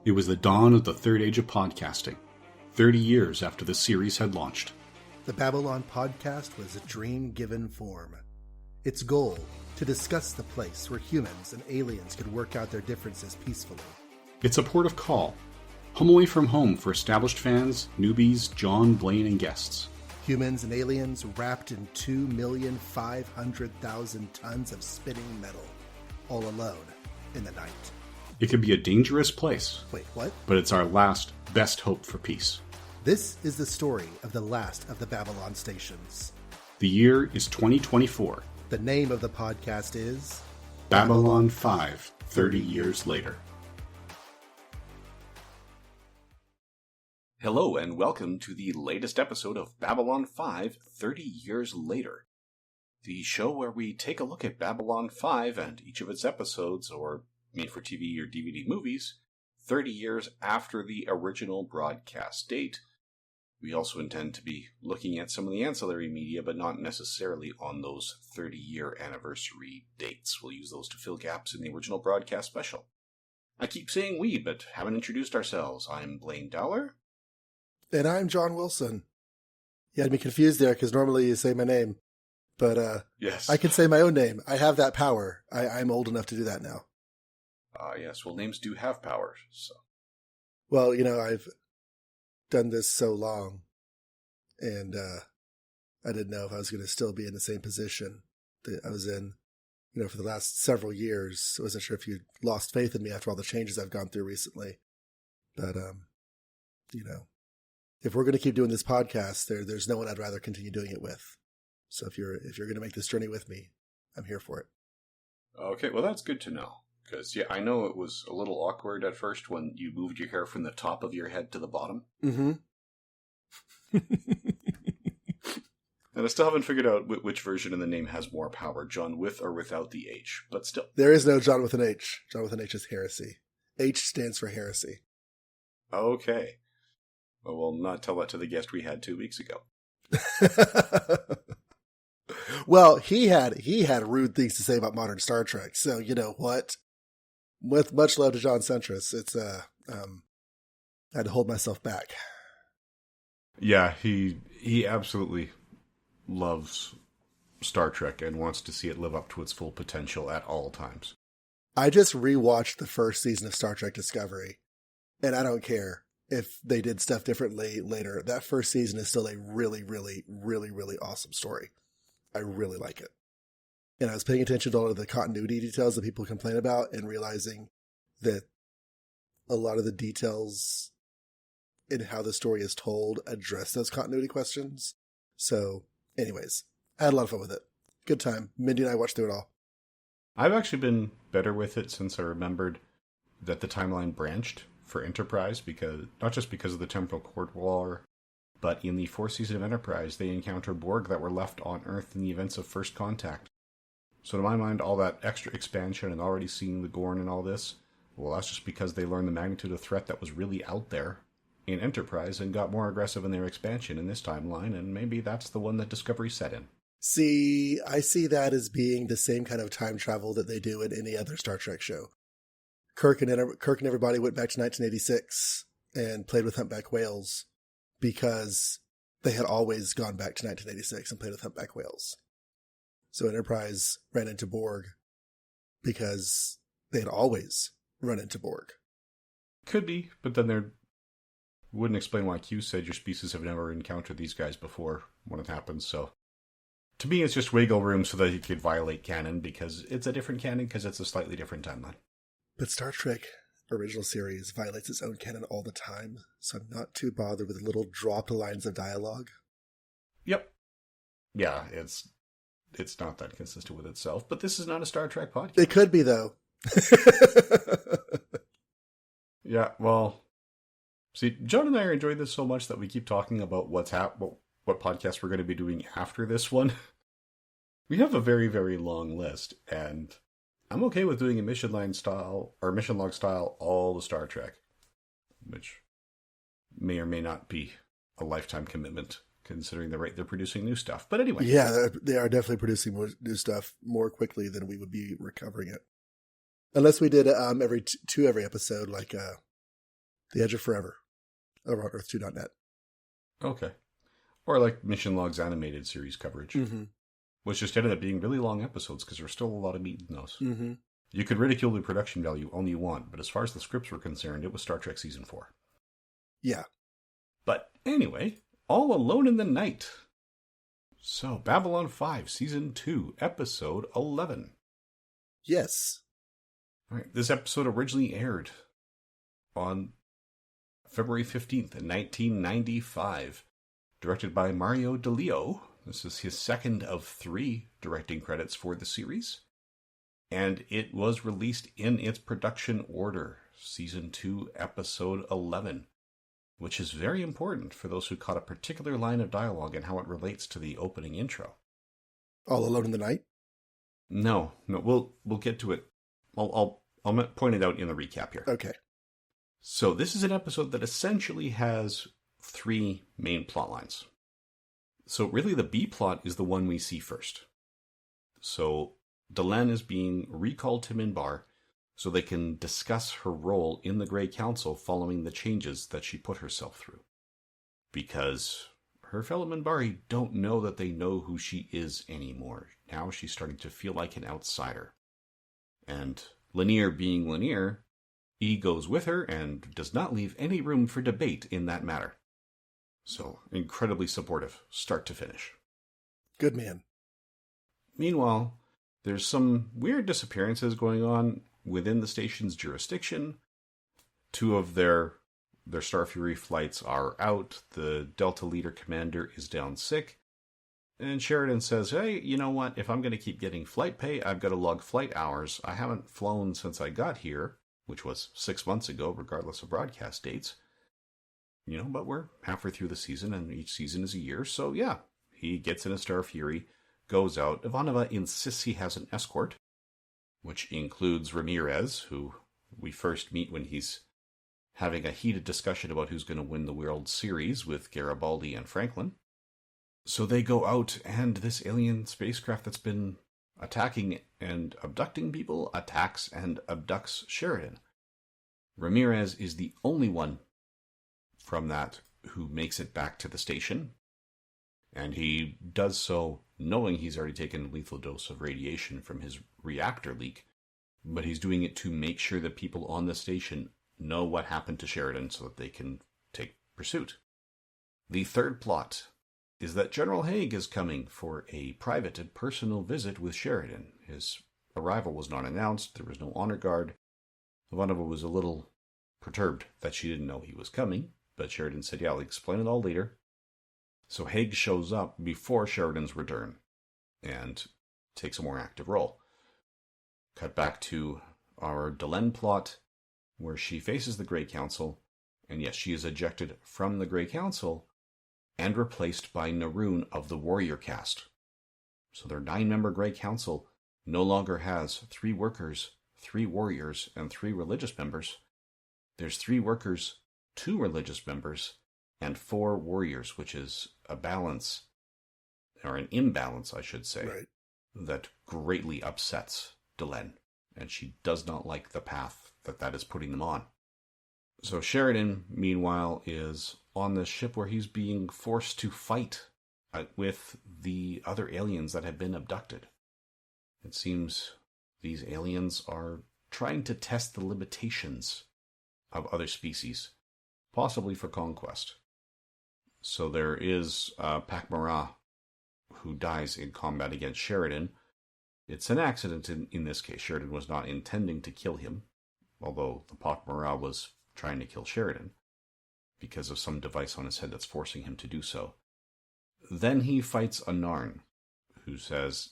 It was the dawn of the third age of podcasting, 30 years after the series had launched. The Babylon podcast was a dream given form. Its goal, to discuss the place where humans and aliens could work out their differences peacefully. It's a port of call, home away from home for established fans, newbies, Jon, Blaine, and guests. Humans and aliens wrapped in 2,500,000 tons of spinning metal, all alone in the night. It can be a dangerous place. Wait, what? But it's our last, best hope for peace. This is the story of the last of the Babylon stations. The year is 2024. The name of the podcast is Babylon 5, 30 years later. Hello and welcome to the latest episode of Babylon 5, 30 years later. The show where we take a look at Babylon 5 and each of its episodes, or made-for-TV or DVD movies, 30 years after the original broadcast date. We also intend to be looking at some of the ancillary media, but not necessarily on those 30-year anniversary dates. We'll use those to fill gaps in the original broadcast special. I keep saying we, but haven't introduced ourselves. I'm Blaine Dowler. And I'm John Wilson. You had me confused there, because normally you say my name. But yes, I can say my own name. I have that power. I'm old enough to do that now. Yes, well, names do have powers, so. Well, you know, I've done this so long, and I didn't know if I was going to still be in the same position that I was in, for the last several years. I wasn't sure if you lost faith in me after all the changes I've gone through recently. But, if we're going to keep doing this podcast, there's no one I'd rather continue doing it with. So if you're going to make this journey with me, I'm here for it. Okay, well, that's good to know. Because, yeah, I know it was a little awkward at first when you moved your hair from the top of your head to the bottom. Mm-hmm. And I still haven't figured out which version of the name has more power, John with or without the H, but still. There is no John with an H. John with an H is heresy. H stands for heresy. Okay. Well, we'll not tell that to the guest we had 2 weeks ago. Well, he had rude things to say about modern Star Trek, so you know what? With much love to John Centris, it's I had to hold myself back. Yeah, he absolutely loves Star Trek and wants to see it live up to its full potential at all times. I just rewatched the first season of Star Trek Discovery, and I don't care if they did stuff differently later. That first season is still a really, really, really, really awesome story. I really like it. And I was paying attention to all of the continuity details that people complain about and realizing that a lot of the details in how the story is told address those continuity questions. So, anyways, I had a lot of fun with it. Good time. Mindy and I watched through it all. I've actually been better with it since I remembered that the timeline branched for Enterprise, because not just because of the Temporal Cord War, but in the fourth season of Enterprise, they encounter Borg that were left on Earth in the events of First Contact. So to my mind, all that extra expansion and already seeing the Gorn and all this, well, that's just because they learned the magnitude of threat that was really out there in Enterprise and got more aggressive in their expansion in this timeline, and maybe that's the one that Discovery set in. See, I see that as being the same kind of time travel that they do in any other Star Trek show. Kirk and everybody went back to 1986 and played with humpback whales because they had always gone back to 1986 and played with humpback whales. So Enterprise ran into Borg because they had always run into Borg. Could be, but then there wouldn't explain why Q said your species have never encountered these guys before when it happens. So to me, it's just wiggle room so that you could violate canon, because it's a different canon because it's a slightly different timeline. But Star Trek original series violates its own canon all the time, so I'm not too bothered with little dropped lines of dialogue. Yep. Yeah, it's not that consistent with itself, but this is not a Star Trek podcast. It could be, though. Yeah, well, see, John and I are enjoying this so much that we keep talking about what podcast we're going to be doing after this one. We have a very, very long list, and I'm okay with doing a mission log style all the Star Trek, which may or may not be a lifetime commitment considering the rate they're producing new stuff. But anyway. Yeah, they are definitely producing more new stuff more quickly than we would be recovering it. Unless we did every episode, like The Edge of Forever over on Earth2.net. Okay. Or like Mission Log's animated series coverage. Mm-hmm. Which just ended up being really long episodes because there's still a lot of meat in those. Mm-hmm. You could ridicule the production value all you want, but as far as the scripts were concerned, it was Star Trek Season 4. Yeah. But anyway, All Alone in the Night. So, Babylon 5, Season 2, Episode 11. Yes. All right, this episode originally aired on February 15th, 1995. Directed by Mario DeLeo. This is his second of 3 directing credits for the series. And it was released in its production order, Season 2, Episode 11. Which is very important for those who caught a particular line of dialogue and how it relates to the opening intro. All Alone in the Night? No, we'll get to it. I'll point it out in the recap here. Okay. So this is an episode that essentially has 3 main plot lines. So really the B plot is the one we see first. So Delenn is being recalled to Minbar so they can discuss her role in the Grey Council following the changes that she put herself through. Because her fellow Minbari don't know that they know who she is anymore. Now she's starting to feel like an outsider. And Lanier being Lanier, he goes with her and does not leave any room for debate in that matter. So, incredibly supportive, start to finish. Good man. Meanwhile, there's some weird disappearances going on within the station's jurisdiction. 2 of their Star Fury flights are out. The Delta Leader commander is down sick. And Sheridan says, hey, you know what? If I'm going to keep getting flight pay, I've got to log flight hours. I haven't flown since I got here, which was 6 months ago, regardless of broadcast dates. But we're halfway through the season, and each season is a year. So, yeah, he gets in a Star Fury, goes out. Ivanova insists he has an escort, which includes Ramirez, who we first meet when he's having a heated discussion about who's going to win the World Series with Garibaldi and Franklin. So they go out, and this alien spacecraft that's been attacking and abducting people attacks and abducts Sheridan. Ramirez is the only one from that who makes it back to the station, and he does so knowing he's already taken a lethal dose of radiation from his reactor leak, but he's doing it to make sure that people on the station know what happened to Sheridan so that they can take pursuit. The third plot is that General Haig is coming for a private and personal visit with Sheridan. His arrival was not announced, there was no honor guard. Ivanova was a little perturbed that she didn't know he was coming, but Sheridan said, yeah, I'll explain it all later. So Haig shows up before Sheridan's return and takes a more active role. Cut back to our Delenn plot, where she faces the Grey Council, and yes, she is ejected from the Grey Council and replaced by Naroon of the Warrior Caste. So their 9-member Grey Council no longer has 3 workers, 3 warriors, and 3 religious members. There's 3 workers, 2 religious members, and 4 warriors, which is a balance, or an imbalance, I should say, right, that greatly upsets Delenn, and she does not like the path that is putting them on. So Sheridan, meanwhile, is on this ship where he's being forced to fight with the other aliens that have been abducted. It seems these aliens are trying to test the limitations of other species, possibly for conquest. So there is Pac Marat, who dies in combat against Sheridan. It's an accident in this case. Sheridan was not intending to kill him, although the Pac Marat was trying to kill Sheridan because of some device on his head that's forcing him to do so. Then he fights a Narn, who says,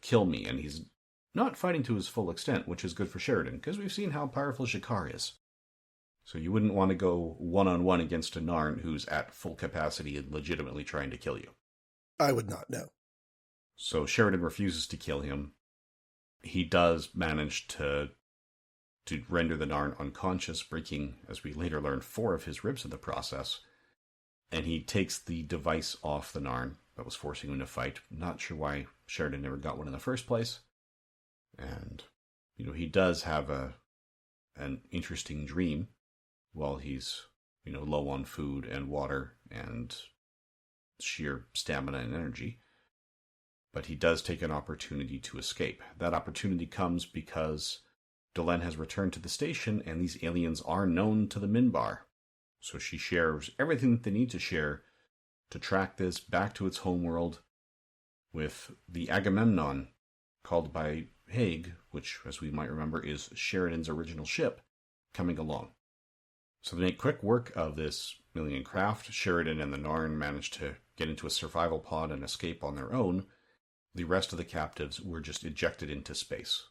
kill me, and he's not fighting to his full extent, which is good for Sheridan, because we've seen how powerful G'Kar is. So you wouldn't want to go one-on-one against a Narn who's at full capacity and legitimately trying to kill you. I would not know. So Sheridan refuses to kill him. He does manage to render the Narn unconscious, breaking, as we later learn, 4 of his ribs in the process. And he takes the device off the Narn that was forcing him to fight. Not sure why Sheridan never got one in the first place. And, he does have an interesting dream while he's, low on food and water and sheer stamina and energy. But he does take an opportunity to escape. That opportunity comes because Delenn has returned to the station, and these aliens are known to the Minbar. So she shares everything that they need to share to track this back to its homeworld, with the Agamemnon, called by Haig, which, as we might remember, is Sheridan's original ship, coming along. So they make quick work of this alien craft. Sheridan and the Narn manage to get into a survival pod and escape on their own. The rest of the captives were just ejected into space.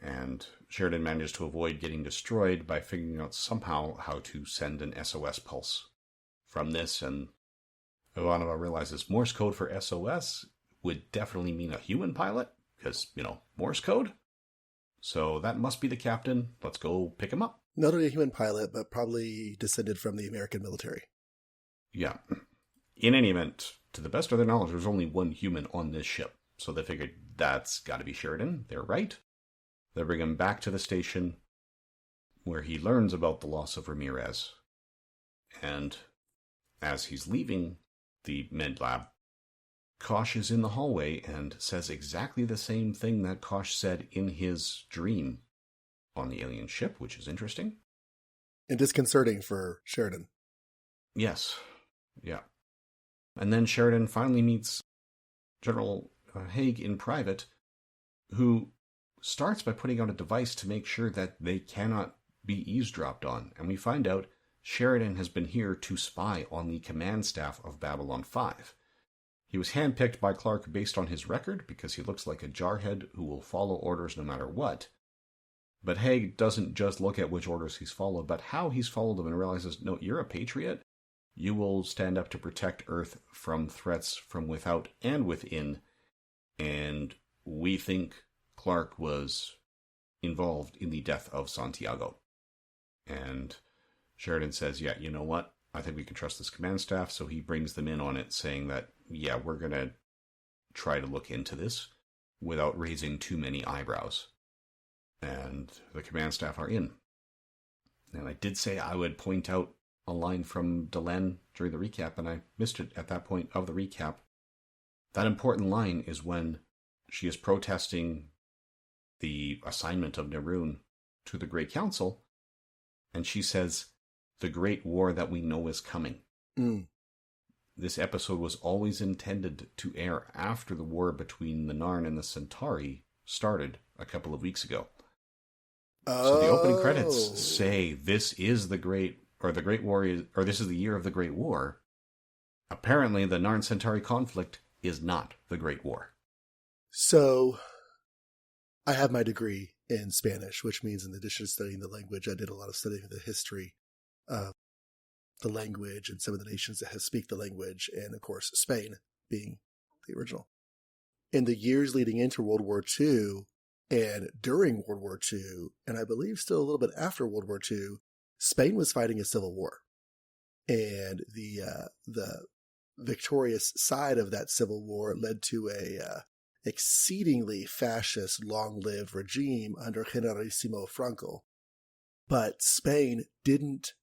And Sheridan managed to avoid getting destroyed by figuring out somehow how to send an SOS pulse from this. And Ivanova realizes Morse code for SOS would definitely mean a human pilot, because, Morse code. So that must be the captain. Let's go pick him up. Not only a human pilot, but probably descended from the American military. Yeah. In any event, to the best of their knowledge, there's only one human on this ship. So they figured that's got to be Sheridan. They're right. They bring him back to the station, where he learns about the loss of Ramirez. And as he's leaving the med lab, Kosh is in the hallway and says exactly the same thing that Kosh said in his dream on the alien ship, which is interesting. And disconcerting for Sheridan. Yes. Yeah. And then Sheridan finally meets General Haig in private, who starts by putting out a device to make sure that they cannot be eavesdropped on. And we find out Sheridan has been here to spy on the command staff of Babylon 5. He was handpicked by Clark based on his record, because he looks like a jarhead who will follow orders no matter what. But Haig doesn't just look at which orders he's followed, but how he's followed them, and realizes, no, you're a patriot. You will stand up to protect Earth from threats from without and within. And we think Clark was involved in the death of Santiago. And Sheridan says, yeah, you know what? I think we can trust this command staff. So he brings them in on it, saying that, yeah, we're going to try to look into this without raising too many eyebrows. And the command staff are in. And I did say I would point out a line from Delenn during the recap, and I missed it at that point of the recap. That important line is when she is protesting the assignment of Neroon to the Great Council, and she says, the Great War that we know is coming. This episode was always intended to air after the war between the Narn and the Centauri started a couple of weeks ago. So the opening credits say this is the Great War, or this is the year of the Great War. Apparently, the Narn-Centauri conflict is not the Great War. So, I have my degree in Spanish, which means in addition to studying the language, I did a lot of studying of the history of the language and some of the nations that speak the language, and of course, Spain being the original. In the years leading into World War II, and during World War II, and I believe still a little bit after World War II, Spain was fighting a civil war. And the victorious side of that civil war led to a exceedingly fascist, long-lived regime under Generalissimo Franco. But Spain didn't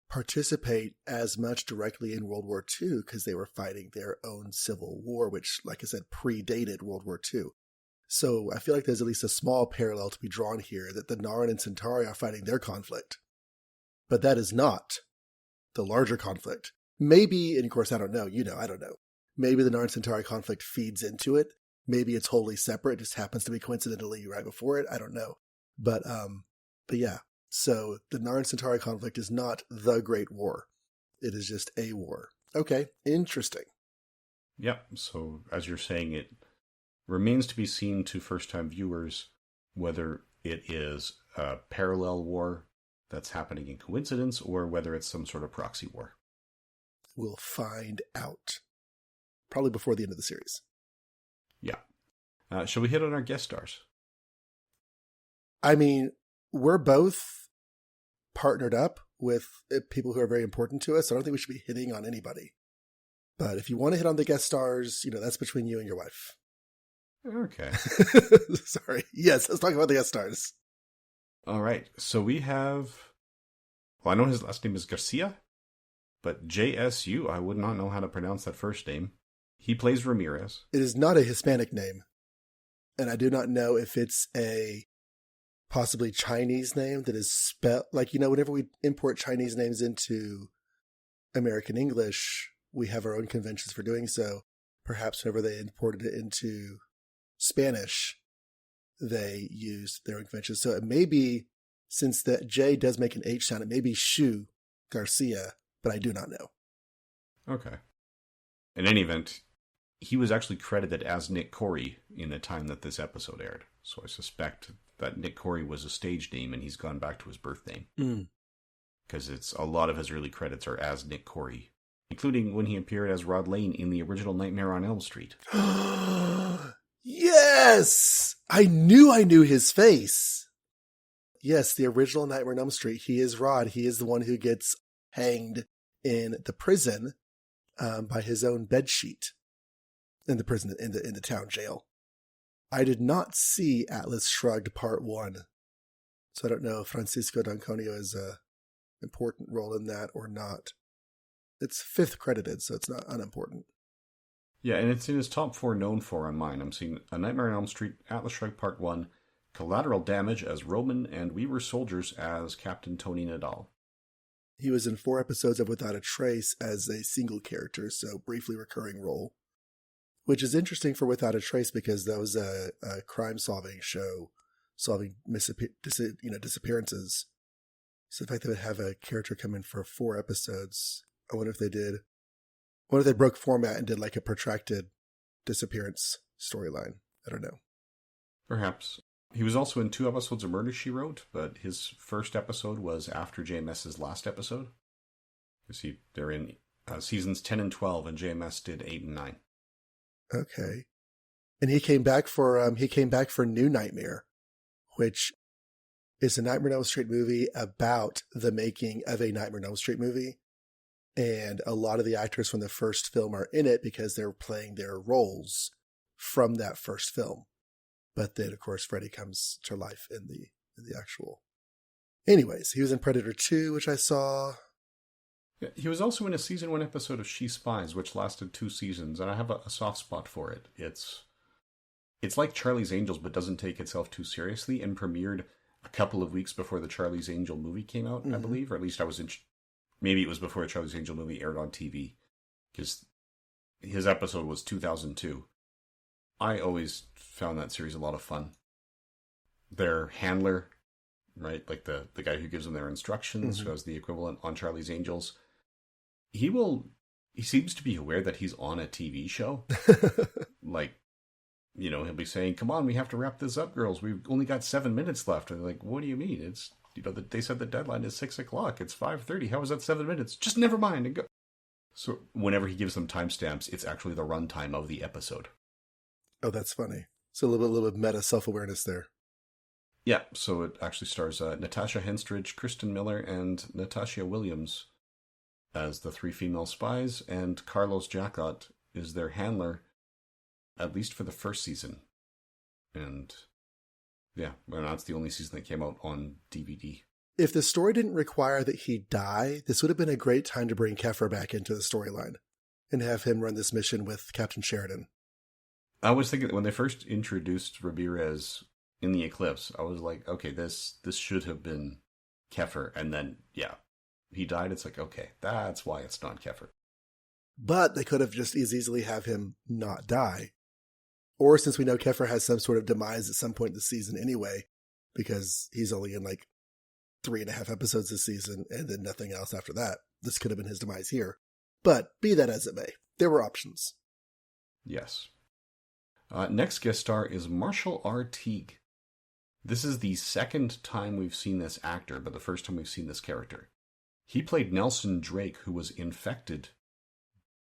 participate as much directly in World War II because they were fighting their own civil war, which, like I said, predated World War II. So I feel like there's at least a small parallel to be drawn here, that the Narn and Centauri are fighting their conflict. But that is not the larger conflict. Maybe, and of course I don't know, I don't know. Maybe the Narn Centauri conflict feeds into it. Maybe it's wholly separate. It just happens to be coincidentally right before it. I don't know. But yeah. So the Narn Centauri conflict is not the Great War. It is just a war. Okay. Interesting. Yep. So as you're saying, it remains to be seen to first-time viewers whether it is a parallel war that's happening in coincidence or whether it's some sort of proxy war. We'll find out. Probably before the end of the series. Yeah. Shall we hit on our guest stars? I mean, we're both partnered up with people who are very important to us. So I don't think we should be hitting on anybody. But if you want to hit on the guest stars, that's between you and your wife. Okay. Sorry. Yes, let's talk about the guest stars. All right. So we have Well, I know his last name is Garcia, but JSU, I would not know how to pronounce that first name. He plays Ramirez. It is not a Hispanic name. And I do not know if it's a possibly Chinese name that is spelled, like, whenever we import Chinese names into American English, we have our own conventions for doing so. Perhaps whenever they imported it into Spanish, they used their own conventions. So it may be, since the J does make an H sound, it may be Shu Garcia, but I do not know. Okay. In any event, he was actually credited as Nick Corey in the time that this episode aired. So I suspect that Nick Corey was a stage name and he's gone back to his birth name. Because it's a lot of his early credits are as Nick Corey, including when he appeared as Rod Lane in the original Nightmare on Elm Street. Yes! I knew his face. Yes, the original Nightmare on Elm Street. He is Rod. He is the one who gets hanged in the prison by his own bedsheet. In the prison, in the town jail. I did not see Atlas Shrugged Part 1. So I don't know if Francisco D'Anconio is an important role in that or not. It's 5th credited, so it's not unimportant. Yeah, and it's in his top 4 known for on mine. I'm seeing A Nightmare on Elm Street, Atlas Shrugged Part 1, Collateral Damage as Roman, and We Were Soldiers as Captain Tony Nadal. He was in 4 episodes of Without a Trace as a single character, so briefly recurring role. Which is interesting for Without a Trace because that was a crime-solving show, solving disappearances. So the fact that they would have a character come in for 4 episodes, I wonder if they did. I wonder if they broke format and did like a protracted disappearance storyline. I don't know. Perhaps. He was also in 2 episodes of Murder, She Wrote, but his first episode was after JMS's last episode. You see, they're in seasons 10 and 12, and JMS did 8 and 9. Okay. And he came back for New Nightmare, which is a Nightmare on Elm Street movie about the making of a Nightmare on Elm Street movie. And a lot of the actors from the first film are in it because they're playing their roles from that first film. But then, of course, Freddy comes to life in the actual. Anyways, he was in Predator 2, which I saw. Yeah, he was also in a season 1 episode of She Spies, which lasted 2 seasons, and I have a soft spot for it. It's like Charlie's Angels, but doesn't take itself too seriously, and premiered a couple of weeks before the Charlie's Angel movie came out, I believe, or at least I was in. Maybe it was before the Charlie's Angel movie aired on TV, because his episode was 2002. I always found that series a lot of fun. Their handler, right, like the guy who gives them their instructions, who has the equivalent on Charlie's Angels, he seems to be aware that he's on a TV show. Like, he'll be saying, "Come on, we have to wrap this up, girls. We've only got 7 minutes left." And they're like, "What do you mean? It's, they said the deadline is 6 o'clock. It's 5:30. How is that 7 minutes? Just never mind and go." So whenever he gives them timestamps, it's actually the runtime of the episode. Oh, that's funny. So a little bit meta self-awareness there. Yeah, so it actually stars Natasha Henstridge, Kristen Miller, and Natasha Williams as the 3 female spies, and Carlos Jacot is their handler, at least for the first season. And yeah, well, that's the only season that came out on DVD. If the story didn't require that he die, this would have been a great time to bring Keffer back into the storyline and have him run this mission with Captain Sheridan. I was thinking that when they first introduced Ramirez in the Eclipse, I was like, okay, this should have been Keffer. And then, yeah, he died. It's like, okay, that's why it's not Keffer. But they could have just as easily have him not die. Or since we know Keffer has some sort of demise at some point this season anyway, because he's only in like 3.5 episodes this season and then nothing else after that, this could have been his demise here. But be that as it may, there were options. Yes. Next guest star is Marshall R. Teague. This is the second time we've seen this actor, but the first time we've seen this character. He played Nelson Drake, who was infected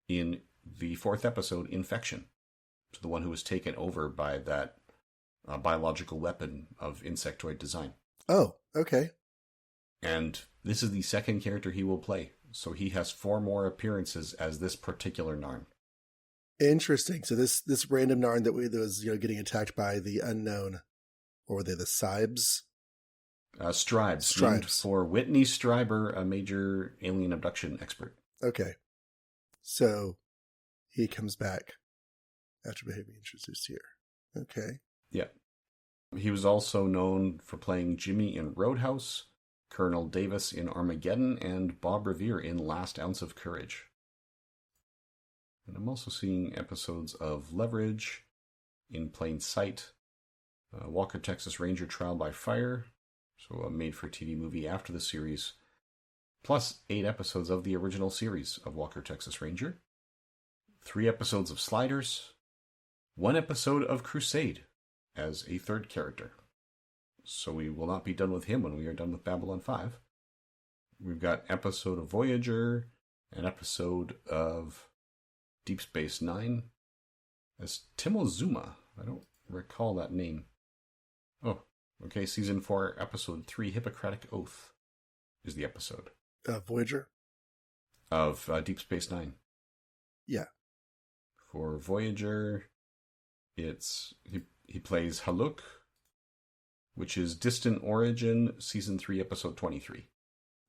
in the 4th episode, Infection. So the one who was taken over by that biological weapon of insectoid design. Oh, okay. And this is the second character he will play. So he has 4 more appearances as this particular Narn. Interesting. So this random Narn that was getting attacked by the unknown, or were they the Sibes? Stribes. Named for Whitney Strieber, a major alien abduction expert. Okay. So he comes back after being introduced here. Okay. Yeah. He was also known for playing Jimmy in Roadhouse, Colonel Davis in Armageddon, and Bob Revere in Last Ounce of Courage. And I'm also seeing episodes of Leverage, In Plain Sight, Walker, Texas Ranger Trial by Fire, so a made-for-TV movie after the series, plus 8 episodes of the original series of Walker, Texas Ranger, 3 episodes of Sliders, 1 episode of Crusade as a third character. So we will not be done with him when we are done with Babylon 5. We've got episode of Voyager, an episode of Deep Space Nine as Timo Zuma. I don't recall that name. Oh, okay, season 4, episode 3, Hippocratic Oath is the episode. Voyager? Of Deep Space Nine. Yeah. For Voyager, it's he plays Haluk, which is Distant Origin, season 3, episode 23.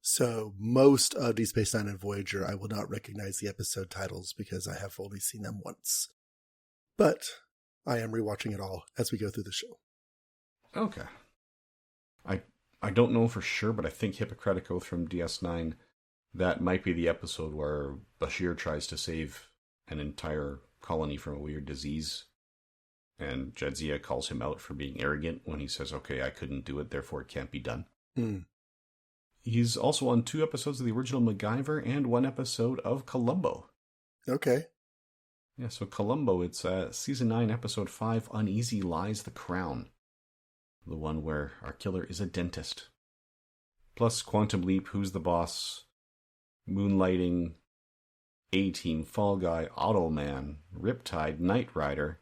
So most of Deep Space Nine and Voyager, I will not recognize the episode titles because I have only seen them once. But I am rewatching it all as we go through the show. Okay. I don't know for sure, but I think Hippocratic Oath from DS9, that might be the episode where Bashir tries to save an entire colony from a weird disease. And Jadzia calls him out for being arrogant when he says, okay, I couldn't do it, therefore it can't be done. He's also on 2 episodes of the original MacGyver and 1 episode of Columbo. Okay. Yeah, so Columbo, it's season 9, episode 5, Uneasy Lies the Crown. The one where our killer is a dentist. Plus Quantum Leap, Who's the Boss, Moonlighting, A-Team, Fall Guy, Automan, Riptide, Knight Rider.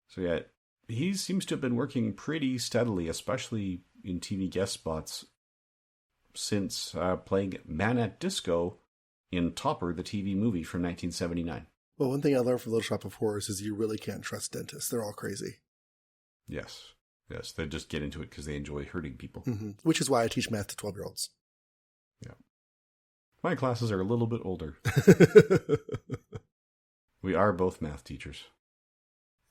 So yeah, he seems to have been working pretty steadily, especially in TV guest spots, since playing Man at Disco in Topper, the TV movie from 1979. Well, one thing I learned from Little Shop of Horrors is you really can't trust dentists. They're all crazy. Yes, they just get into it because they enjoy hurting people. Mm-hmm. Which is why I teach math to 12-year-olds. Yeah. My classes are a little bit older. We are both math teachers.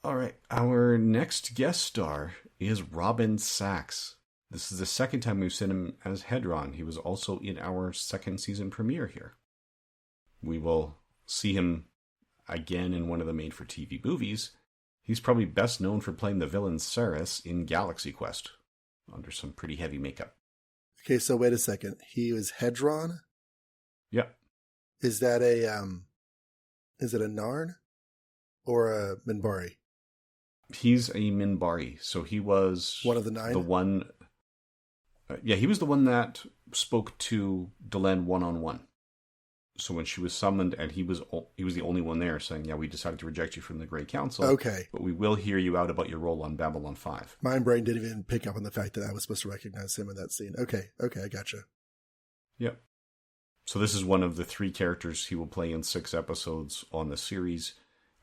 All right, our next guest star is Robin Sachs. This is the second time we've seen him as Hedron. He was also in our 2nd season premiere here. We will see him again in one of the made-for-TV movies. He's probably best known for playing the villain Saris in Galaxy Quest, under some pretty heavy makeup. Okay, so wait a second. He was Hedron? Yeah. Is that is it a Narn or a Minbari? He's a Minbari, so he was one of the 9. The one, he was the one that spoke to Delenn one-on-one. So when she was summoned, and he was the only one there, saying, "Yeah, we decided to reject you from the Grey Council. Okay, but we will hear you out about your role on Babylon 5." My brain didn't even pick up on the fact that I was supposed to recognize him in that scene. Okay, I gotcha. Yep. So this is one of the 3 characters he will play in 6 episodes on the series.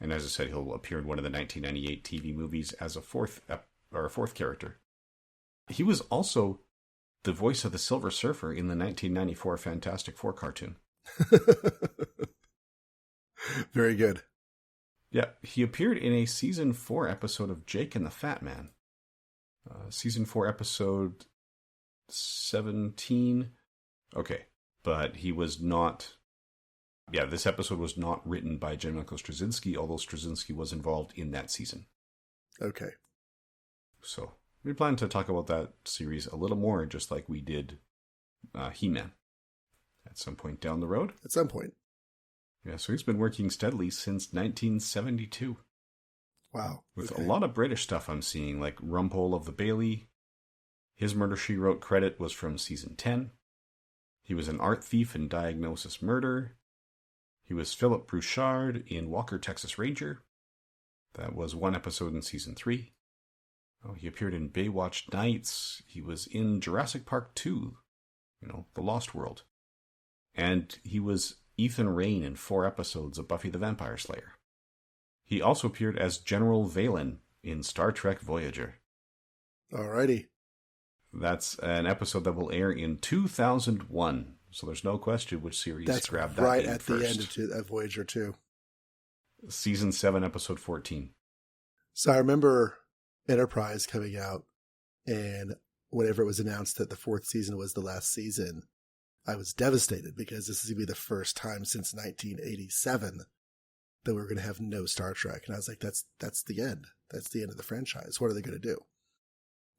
And as I said, he'll appear in one of the 1998 TV movies as a fourth character. He was also the voice of the Silver Surfer in the 1994 Fantastic Four cartoon. Very good. Yeah, he appeared in a season 4 episode of Jake and the Fat Man. Season 4 episode 17. Okay, but he was not... Yeah, this episode was not written by Jan-Michael Straczynski, although Straczynski was involved in that season. Okay. So, we plan to talk about that series a little more, just like we did He-Man. At some point down the road. At some point. Yeah, so he's been working steadily since 1972. Wow. With a lot of British stuff I'm seeing, like Rumpole of the Bailey. His Murder, She Wrote credit was from season 10. He was an art thief in Diagnosis Murder. He was Philip Brouchard in Walker, Texas Ranger. That was 1 episode in season 3. Oh, he appeared in Baywatch Nights. He was in Jurassic Park 2, The Lost World. And he was Ethan Rayne in 4 episodes of Buffy the Vampire Slayer. He also appeared as General Valen in Star Trek Voyager. Alrighty. That's an episode that will air in 2001. So there's no question which series grabbed that right game at first. the end of Voyager 2. Season 7, episode 14. So I remember Enterprise coming out, and whenever it was announced that the 4th season was the last season, I was devastated because this is going to be the first time since 1987 that we're going to have no Star Trek. And I was like, that's the end. That's the end of the franchise. What are they going to do?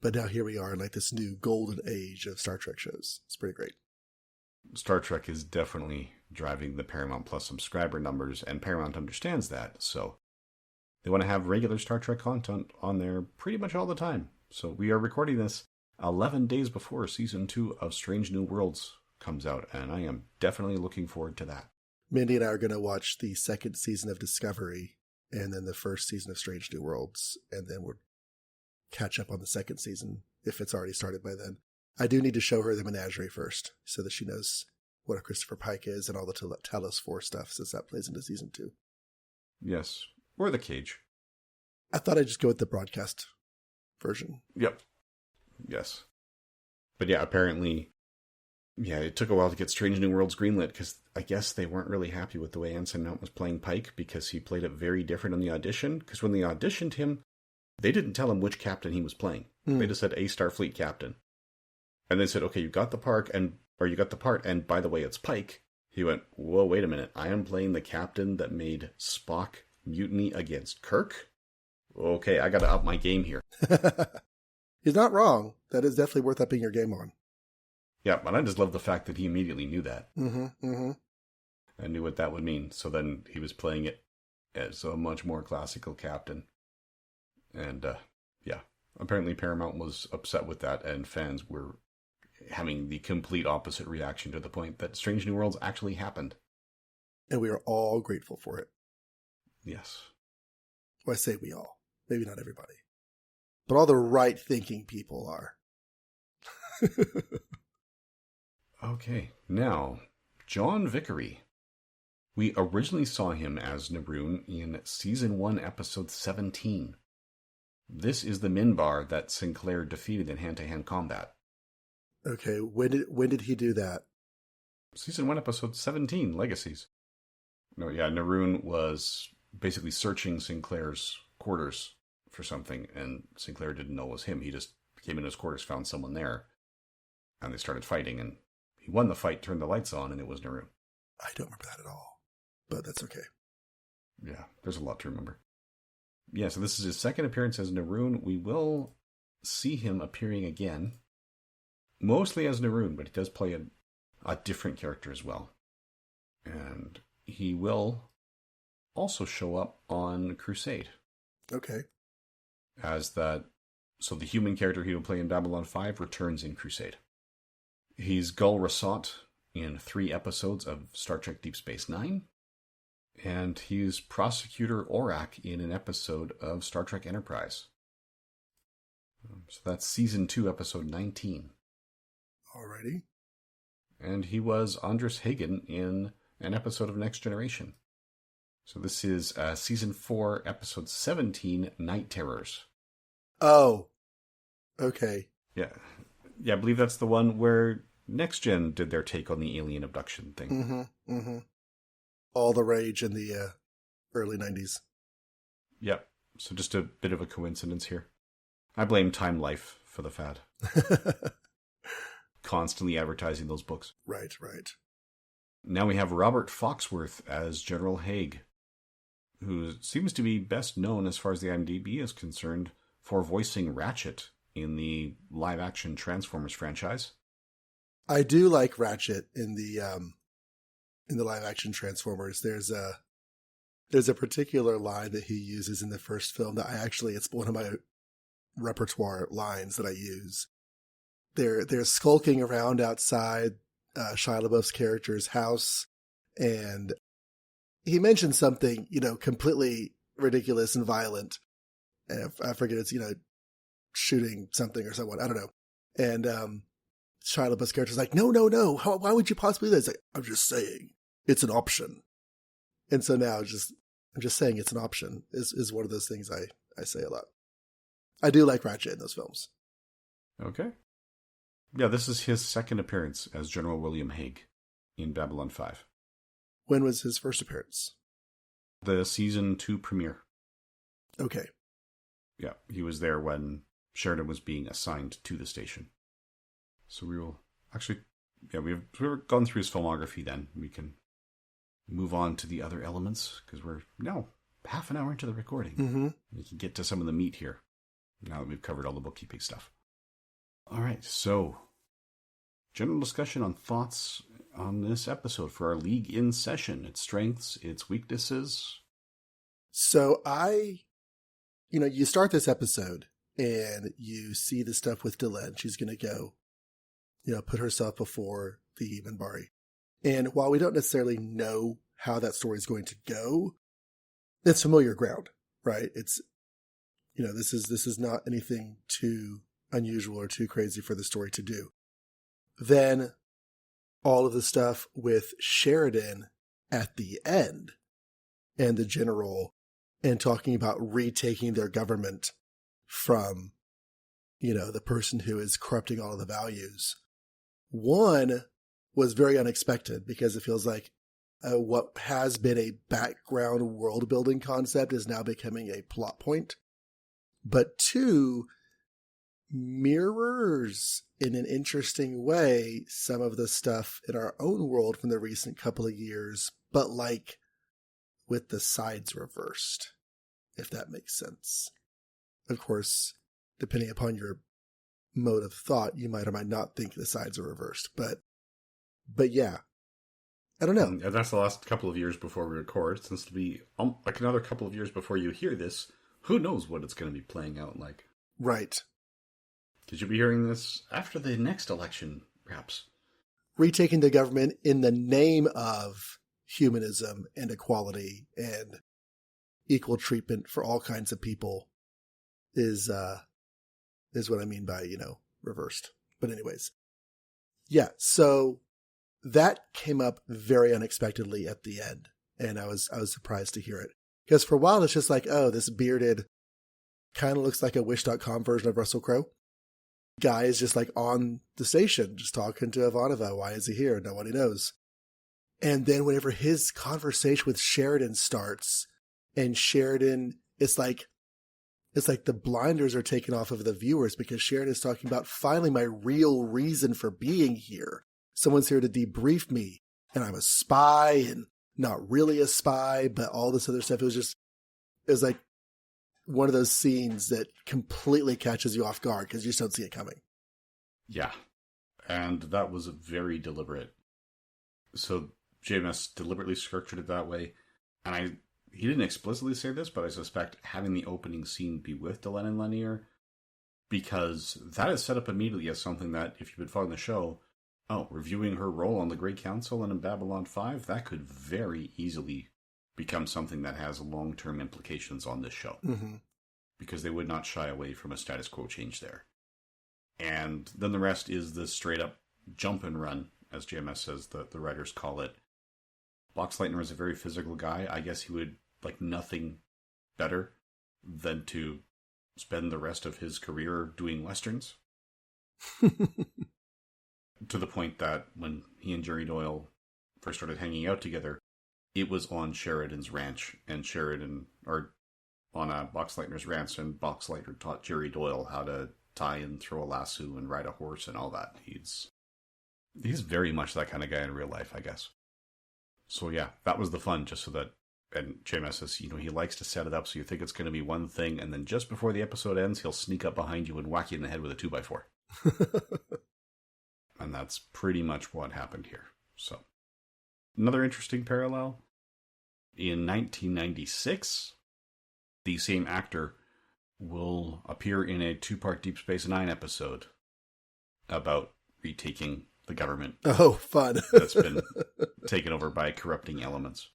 But now here we are in like this new golden age of Star Trek shows. It's pretty great. Star Trek is definitely driving the Paramount Plus subscriber numbers, and Paramount understands that. So they want to have regular Star Trek content on there pretty much all the time. So we are recording this 11 days before season 2 of Strange New Worlds comes out, and I am definitely looking forward to that. Mindy and I are going to watch the 2nd season of Discovery and then the 1st season of Strange New Worlds, and then we'll catch up on the 2nd season if it's already started by then. I do need to show her the menagerie first so that she knows what a Christopher Pike is and all the Talos 4 stuff, since that plays into season 2. Yes. Or the cage. I thought I'd just go with the broadcast version. Yep. Yes. But yeah, apparently, it took a while to get Strange New Worlds greenlit because I guess they weren't really happy with the way Anson Mount was playing Pike because he played it very different on the audition. Because when they auditioned him, they didn't tell him which captain he was playing. They just said a Starfleet captain. And they said, okay, you got the part, and by the way, it's Pike. He went, whoa, wait a minute. I am playing the captain that made Spock mutiny against Kirk? Okay, I got to up my game here. He's not wrong. That is definitely worth upping your game on. Yeah, but I just love the fact that he immediately knew that. Mm-hmm. I knew what that would mean. So then he was playing it as a much more classical captain. And, apparently Paramount was upset with that, and fans were having the complete opposite reaction to the point that Strange New Worlds actually happened. And we are all grateful for it. Yes. Well, I say we all. Maybe not everybody. But all the right-thinking people are. Okay, now, John Vickery. We originally saw him as Naroon in Season 1, Episode 17. This is the Minbar that Sinclair defeated in hand-to-hand combat. Okay, when did he do that? Season 1, Episode 17, Legacies. No, yeah, Naroon was basically searching Sinclair's quarters for something, and Sinclair didn't know it was him. He just came in his quarters, found someone there, and they started fighting, and he won the fight, turned the lights on, and it was Naroon. I don't remember that at all, but that's okay. Yeah, there's a lot to remember. Yeah, so this is his second appearance as Naroon. We will see him appearing again, mostly as Naroon, but he does play a different character as well. And he will also show up on Crusade. Okay. So the human character he will play in Babylon 5 returns in Crusade. He's Gul Rasat in 3 episodes of Star Trek Deep Space Nine. And he's Prosecutor Orak in an episode of Star Trek Enterprise. So that's Season 2, Episode 19. Alrighty. And he was Andros Hagen in an episode of Next Generation. So this is Season 4, Episode 17, Night Terrors. Oh. Okay. Yeah, I believe that's the one where Next Gen did their take on the alien abduction thing. Mm-hmm. All the rage in the early 90s. Yep. So just a bit of a coincidence here. I blame Time Life for the fad. Constantly advertising those books. Right. Now we have Robert Foxworth as General Haig, who seems to be best known as far as the IMDb is concerned for voicing Ratchet in the live-action Transformers franchise. I do like Ratchet in the live-action Transformers. There's a particular line that he uses in the first film that it's one of my repertoire lines that I use. They're skulking around outside Shia LaBeouf's character's house, and he mentions something, completely ridiculous and violent. And I forget, it's, shooting something or someone, I don't know. And Shia LaBeouf's character's like, no. Why would you possibly do this? Like, I'm just saying, it's an option. And so now I'm just saying it's an option is one of those things I say a lot. I do like Ratchet in those films. Okay. Yeah, this is his second appearance as General William Hague in Babylon 5. When was his first appearance? The season 2 premiere. Okay. Yeah, he was there when Sheridan was being assigned to the station. So we will actually, we've gone through his filmography then. We can move on to the other elements because we're now half an hour into the recording. Mm-hmm. We can get to some of the meat here now that we've covered all the bookkeeping stuff. All right, so general discussion on thoughts on this episode for our League in session, its strengths, its weaknesses. So you start this episode and you see the stuff with Delenn. She's going to go, put herself before the Minbari. And while we don't necessarily know how that story is going to go, it's familiar ground, right? It's, this is not anything too unusual or too crazy for the story to do. Then all of the stuff with Sheridan at the end and the general and talking about retaking their government from, the person who is corrupting all of the values. One was very unexpected because it feels like what has been a background world building concept is now becoming a plot point. But two, mirrors in an interesting way some of the stuff in our own world from the recent couple of years, but like with the sides reversed, if that makes sense. Of course, depending upon your mode of thought, you might or might not think the sides are reversed, but yeah, I don't know. And that's the last couple of years before we record. Since it'll be like another couple of years before you hear this, who knows what it's going to be playing out like. Right. Because you'll be hearing this after the next election, perhaps. Retaking the government in the name of humanism and equality and equal treatment for all kinds of people is what I mean by, reversed. But anyways. Yeah, so that came up very unexpectedly at the end, and I was surprised to hear it. Because for a while it's just like, oh, this bearded kind of looks like a Wish.com version of Russell Crowe. Guy is just like on the station, just talking to Ivanova. Why is he here? Nobody knows. And then whenever his conversation with Sheridan starts, and Sheridan, it's like the blinders are taken off of the viewers because Sheridan is talking about finally my real reason for being here. Someone's here to debrief me, and I'm a spy and not really a spy, but all this other stuff. It was like one of those scenes that completely catches you off guard because you just don't see it coming. Yeah. And that was very deliberate. So JMS deliberately structured it that way. And he didn't explicitly say this, but I suspect having the opening scene be with Delenn and Lanier, because that is set up immediately as something that, if you've been following the show, reviewing her role on the Great Council and in Babylon 5, that could very easily become something that has long-term implications on this show. Mm-hmm. Because they would not shy away from a status quo change there. And then the rest is the straight-up jump and run, as JMS says, the writers call it. Boxleitner is a very physical guy. I guess he would like nothing better than to spend the rest of his career doing westerns. To the point that when he and Jerry Doyle first started hanging out together, it was on Sheridan's ranch, and on Boxleitner's ranch, and Boxleitner taught Jerry Doyle how to tie and throw a lasso and ride a horse and all that. He's very much that kind of guy in real life, I guess. So yeah, that was the fun, just so that, and JMS says, he likes to set it up so you think it's going to be one thing, and then just before the episode ends, he'll sneak up behind you and whack you in the head with a 2x4. And that's pretty much what happened here. So, another interesting parallel. In 1996, the same actor will appear in a 2-part Deep Space Nine episode about retaking the government. Oh, fun. That's been taken over by corrupting elements.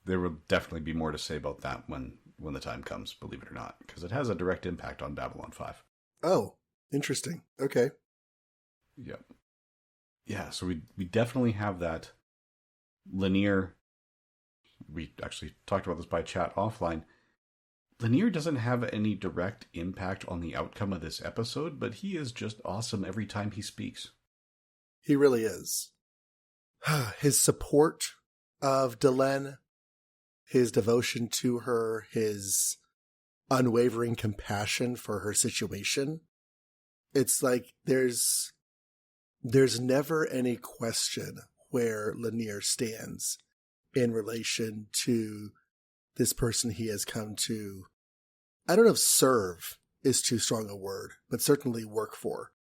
There will definitely be more to say about that when the time comes, believe it or not, because it has a direct impact on Babylon 5. Oh, interesting. Okay. Yep. Yeah, so we definitely have that. Lanier, we actually talked about this by chat offline. Lanier doesn't have any direct impact on the outcome of this episode, but he is just awesome every time he speaks. He really is. His support of Delenn, his devotion to her, his unwavering compassion for her situation. It's like there's never any question where Lanier stands in relation to this person he has come to, I don't know if serve is too strong a word, but certainly work for.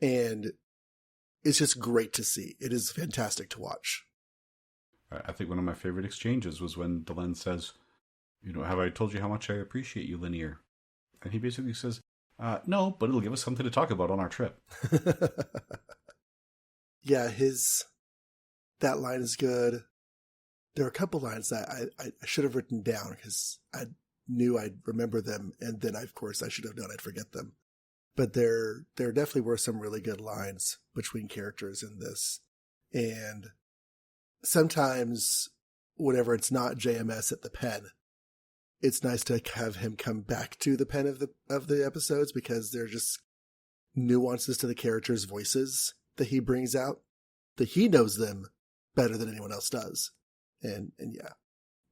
And it's just great to see. It is fantastic to watch. I think one of my favorite exchanges was when Delenn says, have I told you how much I appreciate you, Lanier? And he basically says, no, but it'll give us something to talk about on our trip. Yeah, that line is good. There are a couple lines that I should have written down because I knew I'd remember them, and then of course I should have known I'd forget them. But there definitely were some really good lines between characters in this. And sometimes whenever it's not JMS at the pen, it's nice to have him come back to the pen of the episodes, because they're just nuances to the characters' voices that he brings out, that he knows them better than anyone else does. And yeah,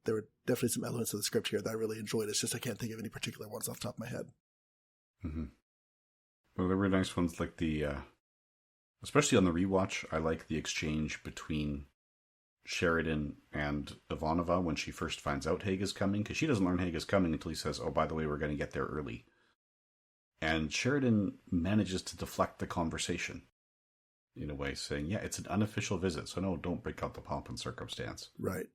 there were definitely some elements of the script here that I really enjoyed. It's just I can't think of any particular ones off the top of my head. Mm-hmm. Well, there were nice ones like especially on the rewatch, I like the exchange between Sheridan and Ivanova when she first finds out Haig is coming, because she doesn't learn Haig is coming until he says, oh, by the way, we're going to get there early. And Sheridan manages to deflect the conversation in a way, saying, yeah, it's an unofficial visit, so no, don't break out the pomp and circumstance. Right.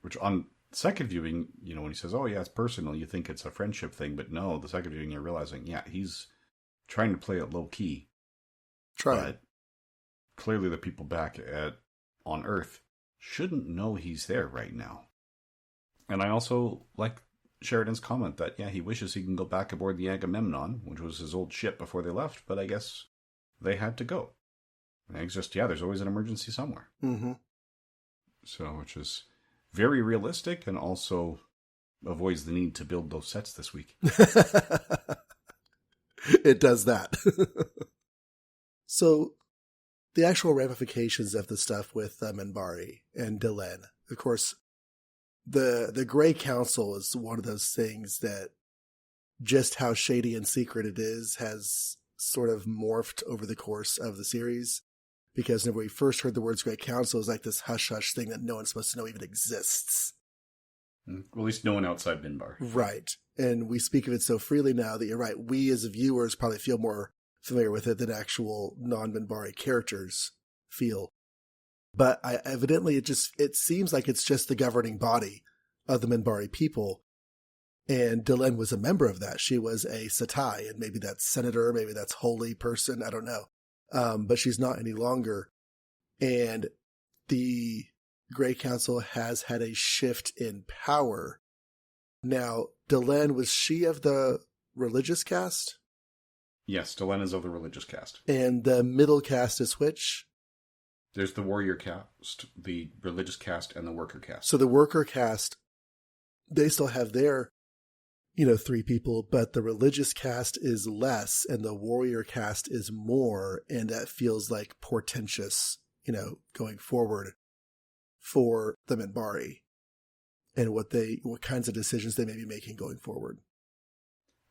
Which on second viewing, when he says, oh, yeah, it's personal, you think it's a friendship thing, but no, the second viewing, you're realizing, yeah, he's trying to play it low key. But clearly the people back on Earth shouldn't know he's there right now. And I also like Sheridan's comment that, yeah, he wishes he can go back aboard the Agamemnon, which was his old ship before they left, but I guess they had to go. And it's just, yeah, there's always an emergency somewhere. Mm-hmm. So, which is very realistic and also avoids the need to build those sets this week. It does that. So, the actual ramifications of the stuff with Minbari and Delenn, of course, the Grey Council is one of those things that just how shady and secret it is has sort of morphed over the course of the series. Because when we first heard the words Grey Council, it was like this hush-hush thing that no one's supposed to know even exists. Well, at least no one outside Minbar. Right. And we speak of it so freely now that you're right. We as viewers probably feel more familiar with it than actual non-Minbari characters feel. But evidently it seems like it's just the governing body of the Minbari people. And Delenn was a member of that. She was a Satai, and maybe that's senator, maybe that's holy person, I don't know. But she's not any longer. And the Grey Council has had a shift in power. Now, Delenn, was she of the religious caste? Yes, Delenn is of the religious caste. And the middle caste is which? There's the warrior caste, the religious caste, and the worker caste. So the worker caste, they still have their, 3 people, but the religious caste is less and the warrior caste is more. And that feels like portentous, going forward for the Minbari and what kinds of decisions they may be making going forward.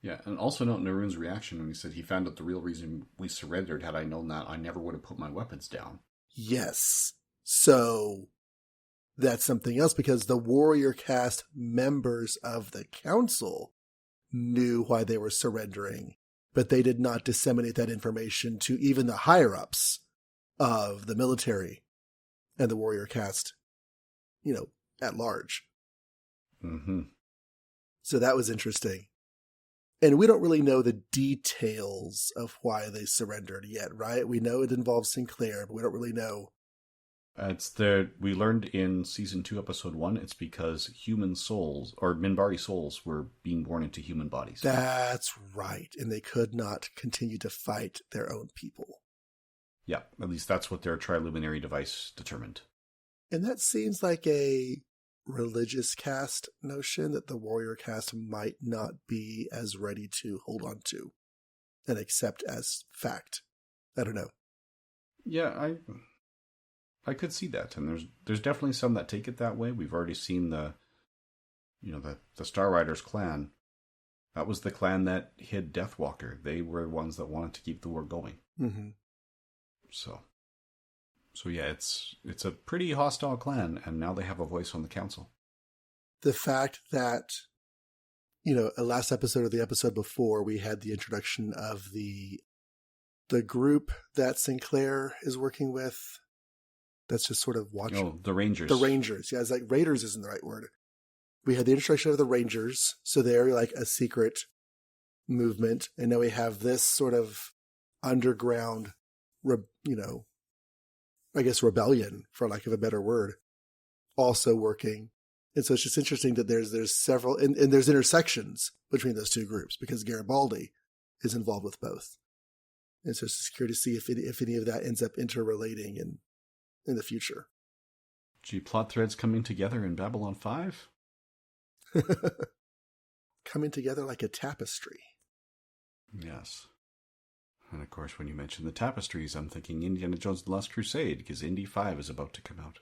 Yeah, and also note Naroon's reaction when he said he found out the real reason we surrendered. Had I known that, I never would have put my weapons down. Yes. So that's something else, because the warrior caste members of the council knew why they were surrendering, but they did not disseminate that information to even the higher-ups of the military and the warrior caste, at large. Mm-hmm. So that was interesting. And we don't really know the details of why they surrendered yet, right? We know it involves Sinclair, but we don't really know. We learned in season 2, episode 1, it's because human souls, or Minbari souls, were being born into human bodies. That's right. And they could not continue to fight their own people. Yeah, at least that's what their triluminary device determined. And that seems like a religious caste notion that the warrior caste might not be as ready to hold on to and accept as fact. I don't know. Yeah, I could see that, and there's definitely some that take it that way. We've already seen the Star Riders clan. That was the clan that hid Deathwalker. They were the ones that wanted to keep the war going. Mm-hmm. So yeah, it's a pretty hostile clan, and now they have a voice on the council. The fact that, last episode or the episode before, we had the introduction of the group that Sinclair is working with. That's just sort of watching. Oh, the Rangers. The Rangers. Yeah, it's like Raiders isn't the right word. We had the introduction of the Rangers, so they're like a secret movement, and now we have this sort of underground, I guess rebellion, for lack of a better word, also working. And so it's just interesting that there's several, and there's intersections between those two groups because Garibaldi is involved with both. And so it's just curious to see if any of that ends up interrelating in the future. Gee, plot threads coming together in Babylon 5? Coming together like a tapestry. Yes. And of course, when you mention the tapestries, I'm thinking Indiana Jones and the Last Crusade, because Indy 5 is about to come out.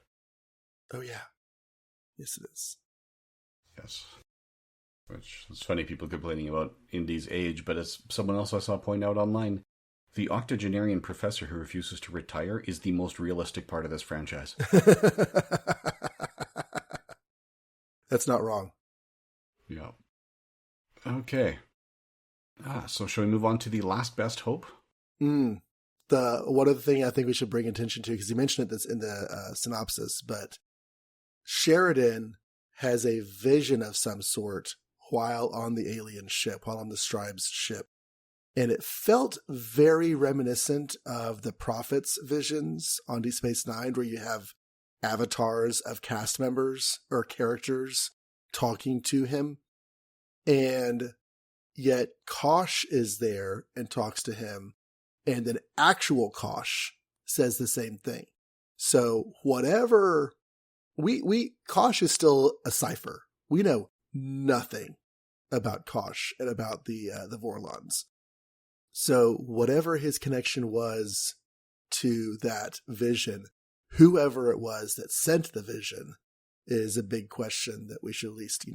Oh, yeah. Yes, it is. Yes. Which, it's funny, people complaining about Indy's age, but as someone else I saw point out online, the octogenarian professor who refuses to retire is the most realistic part of this franchise. That's not wrong. Yeah. Okay. So shall we move on to the last best hope? One other thing I think we should bring attention to, because you mentioned it in the synopsis, but Sheridan has a vision of some sort while on the alien ship, while on the Stribe's ship. And it felt very reminiscent of the Prophet's visions on Deep Space Nine, where you have avatars of cast members or characters talking to him. And yet Kosh is there and talks to him. And then actual Kosh says the same thing. So whatever, Kosh is still a cipher. We know nothing about Kosh and about the Vorlons. So whatever his connection was to that vision, whoever it was that sent the vision is a big question that we should at least,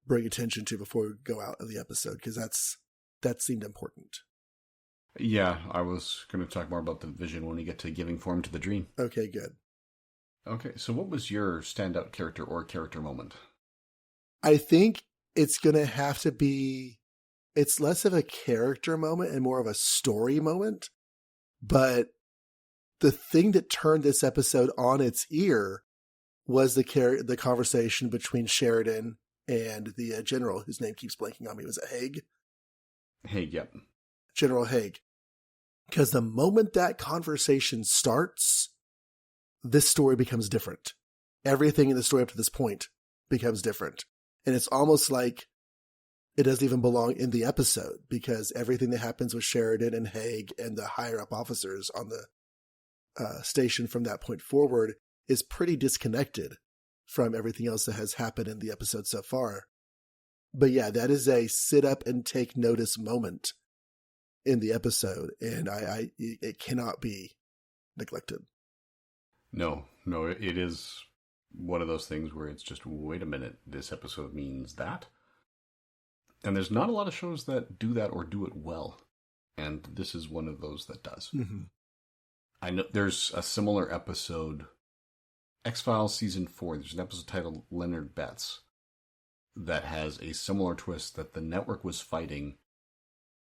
bring attention to before we go out of the episode, because that seemed important. Yeah, I was going to talk more about the vision when we get to giving form to the dream. Okay, good. Okay, so what was your standout character or character moment? I think it's going to have to be, it's less of a character moment and more of a story moment. But the thing that turned this episode on its ear was the conversation between Sheridan and the general, whose name keeps blanking on me. Was it Haig? Haig, yep. General Haig. Because the moment that conversation starts, this story becomes different. Everything in the story up to this point becomes different. And it's almost like it doesn't even belong in the episode, because everything that happens with Sheridan and Haig and the higher up officers on the station from that point forward is pretty disconnected from everything else that has happened in the episode so far. But yeah, that is a sit up and take notice moment in the episode, and it cannot be neglected. No, it is one of those things where it's just, wait a minute, this episode means that. And there's not a lot of shows that do that or do it well. And this is one of those that does. Mm-hmm. I know there's a similar episode, X-Files Season 4, there's an episode titled Leonard Betts that has a similar twist that the network was fighting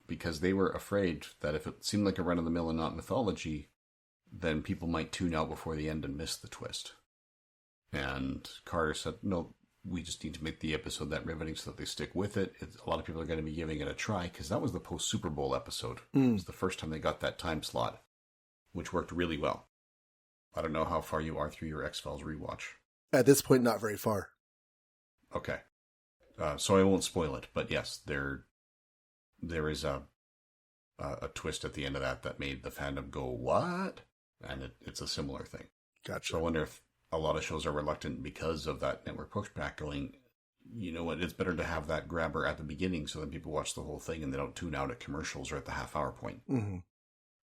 because they were afraid that if it seemed like a run-of-the-mill and not mythology, then people might tune out before the end and miss the twist. And Carter said, no, we just need to make the episode that riveting so that they stick with it. A lot of people are going to be giving it a try, because that was the post-Super Bowl episode. It was the first time they got that time slot, which worked really well. I don't know how far you are through your X-Files rewatch. At this point, not very far. Okay. So I won't spoil it, but yes, there is a twist at the end of that made the fandom go, what? And it's a similar thing. Gotcha. So I wonder if a lot of shows are reluctant because of that network pushback going, you know what, it's better to have that grabber at the beginning so that people watch the whole thing and they don't tune out at commercials or at the half-hour point. Mm-hmm.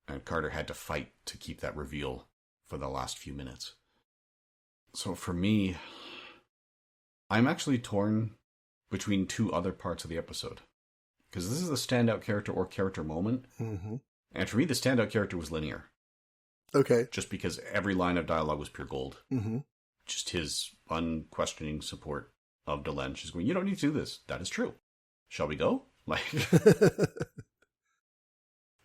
And Carter had to fight to keep that reveal for the last few minutes. So for me, I'm actually torn between two other parts of the episode. Because this is the standout character or character moment. Mm-hmm. And for me, the standout character was Linear. Okay. Just because every line of dialogue was pure gold. Mm-hmm. Just his unquestioning support of Delenn. She's going, you don't need to do this. That is true. Shall we go? Like,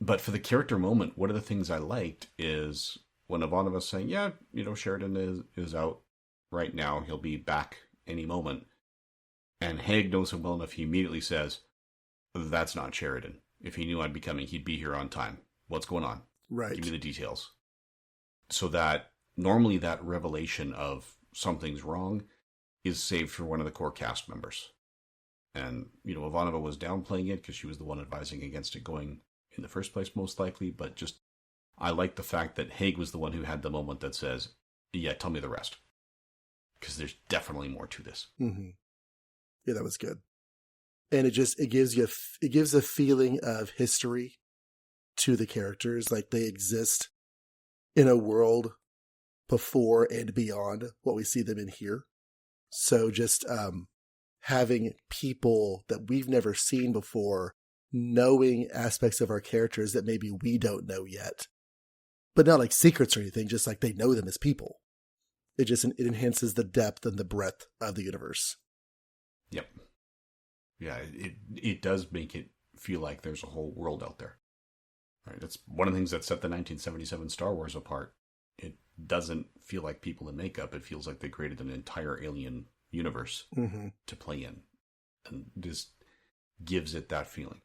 but for the character moment, one of the things I liked is when Ivanova was saying, yeah, you know, Sheridan is out right now. He'll be back any moment. And Haig knows him well enough. He immediately says, that's not Sheridan. If he knew I'd be coming, he'd be here on time. What's going on? Right. Give me the details. So that normally that revelation of something's wrong is saved for one of the core cast members. And, you know, Ivanova was downplaying it because she was the one advising against it going in the first place, most likely. But just, I like the fact that Haig was the one who had the moment that says, yeah, tell me the rest. Because there's definitely more to this. Mm-hmm. Yeah, that was good. And it gives a feeling of history to the characters. Like they exist in a world before and beyond what we see them in here. So just having people that we've never seen before, knowing aspects of our characters that maybe we don't know yet, but not like secrets or anything, just like they know them as people. It enhances the depth and the breadth of the universe. Yep. Yeah, it does make it feel like there's a whole world out there. Right? That's one of the things that set the 1977 Star Wars apart. It doesn't feel like people in makeup. It feels like they created an entire alien universe to play in. And this gives it that feeling.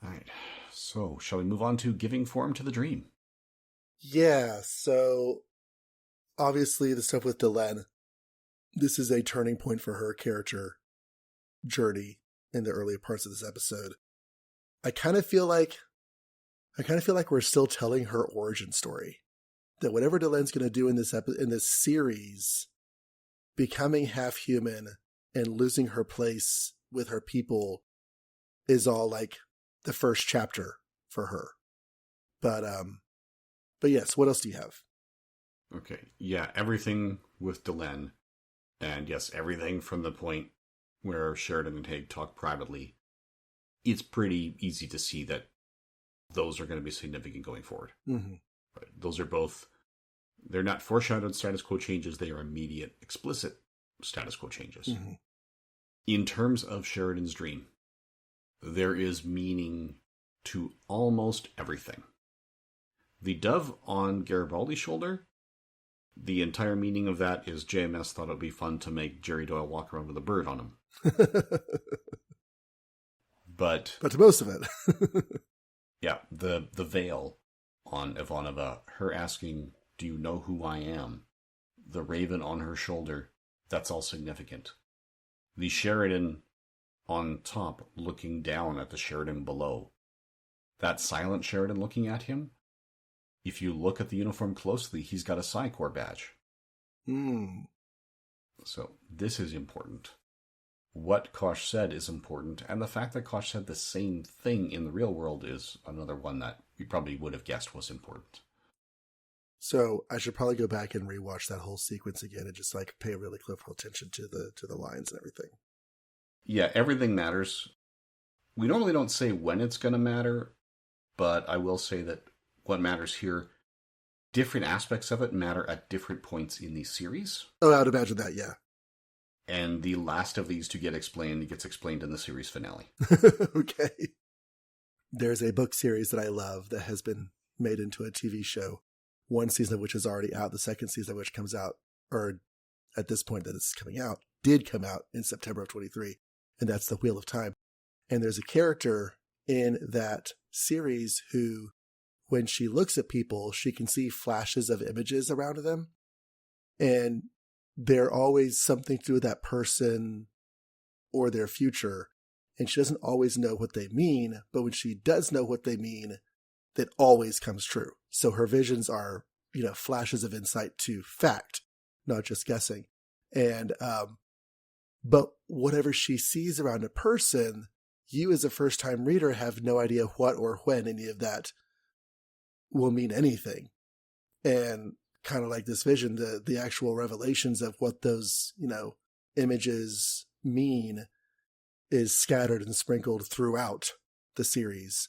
All right. So, shall we move on to giving form to the dream? Yeah. So, obviously, the stuff with Delenn, this is a turning point for her character journey in the earlier parts of this episode. I kind of feel like we're still telling her origin story. That whatever Delenn's going to do in this series, becoming half human and losing her place with her people is all like the first chapter for her. But yes, what else do you have? Okay. Yeah, everything with Delenn. And yes, everything from the point where Sheridan and Haig talk privately. It's pretty easy to see that those are going to be significant going forward. Mm-hmm. But those are both, they're not foreshadowed status quo changes. They are immediate, explicit status quo changes. Mm-hmm. In terms of Sheridan's dream, there is meaning to almost everything. The dove on Garibaldi's shoulder, the entire meaning of that is JMS thought it would be fun to make Jerry Doyle walk around with a bird on him. But to most of it. yeah, the veil on Ivanova, her asking, do you know who I am? The raven on her shoulder, that's all significant. The Sheridan on top looking down at the Sheridan below. That silent Sheridan looking at him, if you look at the uniform closely, he's got a Psi Corps badge. So this is important. What Kosh said is important, and the fact that Kosh said the same thing in the real world is another one that you probably would have guessed was important. So I should probably go back and rewatch that whole sequence again and just like pay really close attention to the lines and everything. Yeah, everything matters. We normally don't say when it's going to matter, but I will say that what matters here, different aspects of it matter at different points in the series. Oh, I would imagine that, yeah. And the last of these to get explained gets explained in the series finale. Okay. There's a book series that I love that has been made into a TV show. One season of which is already out. The second season of which comes out, or at this point that it's coming out, did come out in September of 23. And that's The Wheel of Time. And there's a character in that series who, when she looks at people, she can see flashes of images around them. And they're always something to do with that person or their future. And she doesn't always know what they mean, but when she does know what they mean, that always comes true. So her visions are, flashes of insight to fact, not just guessing. And, but whatever she sees around a person, you as a first-time reader have no idea what or when any of that will mean anything. And kind of like this vision, the actual revelations of what those, images mean is scattered and sprinkled throughout the series.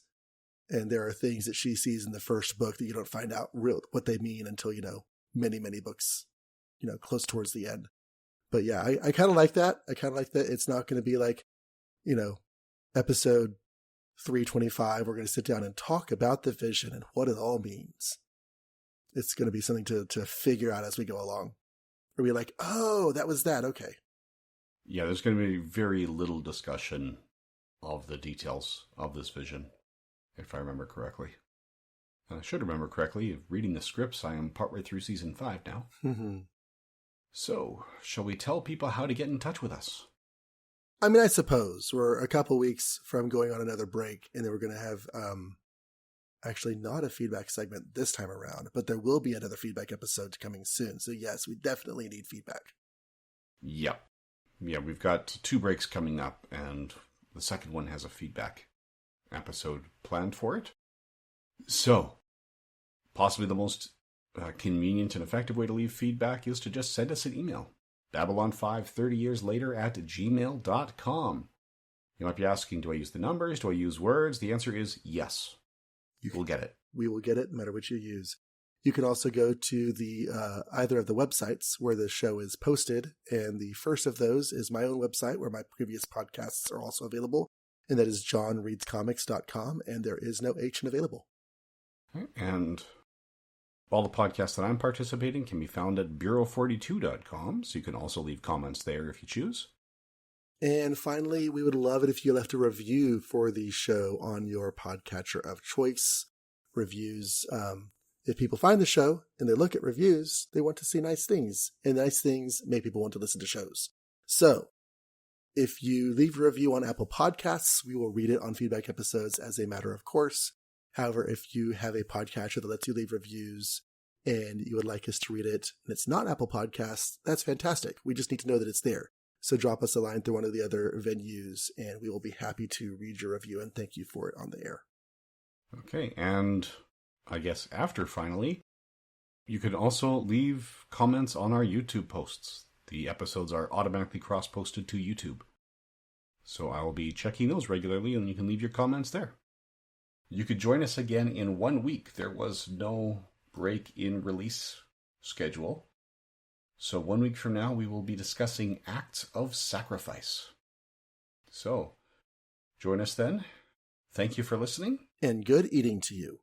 And there are things that she sees in the first book that you don't find out what they mean until, many, many books, close towards the end. But yeah, I kind of like that. I kind of like that it's not going to be like, episode 325, we're going to sit down and talk about the vision and what it all means. It's going to be something to figure out as we go along. Or be like, oh, that was that. Okay. Yeah, there's going to be very little discussion of the details of this vision, if I remember correctly. And I should remember correctly. Reading the scripts, I am partway through season 5 now. Mm-hmm. So, shall we tell people how to get in touch with us? I mean, I suppose we're a couple weeks from going on another break, and then we're going to have actually not a feedback segment this time around, but there will be another feedback episode coming soon. So yes, we definitely need feedback. Yeah. Yeah, we've got 2 breaks coming up, and the second one has a feedback episode planned for it. So, possibly the most convenient and effective way to leave feedback is to just send us an email. Babylon5 30 years later at gmail.com. You might be asking, do I use the numbers? Do I use words? The answer is yes. We'll get it. We will get it no matter what you use. You can also go to the either of the websites where the show is posted, and the first of those is my own website where my previous podcasts are also available, and that is johnreadscomics.com, and there is no H in available. And all the podcasts that I'm participating can be found at bureau42.com, so you can also leave comments there if you choose. And finally, we would love it if you left a review for the show on your podcatcher of choice. Reviews, if people find the show and they look at reviews, they want to see nice things, and nice things make people want to listen to shows. So, if you leave a review on Apple Podcasts, we will read it on feedback episodes as a matter of course. However, if you have a podcatcher that lets you leave reviews and you would like us to read it and it's not Apple Podcasts, that's fantastic. We just need to know that it's there. So drop us a line through one of the other venues and we will be happy to read your review and thank you for it on the air. Okay, and I guess after finally, you can also leave comments on our YouTube posts. The episodes are automatically cross-posted to YouTube. So I will be checking those regularly and you can leave your comments there. You could join us again in 1 week. There was no break in release schedule. So 1 week from now, we will be discussing Acts of Sacrifice. So, join us then. Thank you for listening. And good eating to you.